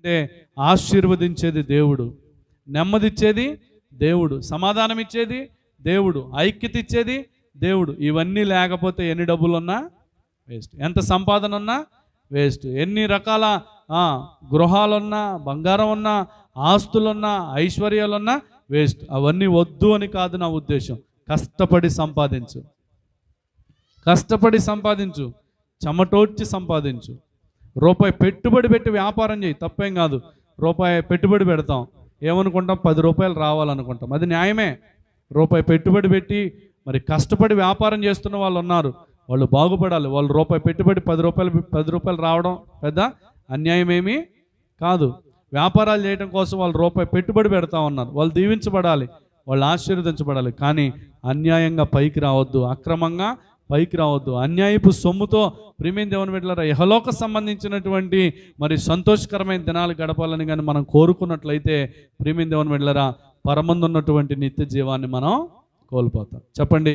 అంటే ఆశీర్వదించేది దేవుడు, నెమ్మదిచ్చేది దేవుడు, సమాధానం ఇచ్చేది దేవుడు, ఐక్యత ఇచ్చేది దేవుడు. ఇవన్నీ లేకపోతే ఎన్ని డబ్బులున్నా వేస్ట్, ఎంత సంపాదన ఉన్నా వేస్ట్, ఎన్ని రకాల గృహాలున్నా, బంగారం ఉన్నా, ఆస్తులున్నా, ఐశ్వర్యాలున్నా వేస్ట్. అవన్నీ వద్దు అని కాదు నా ఉద్దేశం. కష్టపడి సంపాదించు, కష్టపడి సంపాదించు, చెమటోడ్చి సంపాదించు. రూపాయి పెట్టుబడి పెట్టి వ్యాపారం చేయి, తప్పేం కాదు. రూపాయి పెట్టుబడి పెడతాం, ఏమనుకుంటాం, 10 రూపాయలు రావాలనుకుంటాం, అది న్యాయమే. రూపాయి పెట్టుబడి పెట్టి మరి కష్టపడి వ్యాపారం చేస్తున్న వాళ్ళు ఉన్నారు, వాళ్ళు బాగుపడాలి. వాళ్ళు రూపాయి పెట్టుబడి 10 రూపాయలు రావడం పెద్ద అన్యాయం ఏమీ కాదు. వ్యాపారాలు చేయడం కోసం వాళ్ళు రూపాయి పెట్టుబడి పెడతా ఉన్నారు, వాళ్ళు దీవించబడాలి, వాళ్ళు ఆశీర్వదించబడాలి. కానీ అన్యాయంగా పైకి రావద్దు, అక్రమంగా పైకి రావద్దు. అన్యాయపు సొమ్ముతో ప్రియమైన దేవుని బిడ్డలారా యెహోలోక సంబంధించినటువంటి మరి సంతోషకరమైన దినాలు గడపాలని కానీ మనం కోరుకున్నట్లయితే ప్రియమైన దేవుని బిడ్డలారా పరమందున్నటువంటి నిత్య జీవాన్ని మనం కోల్పోతాం. చెప్పండి.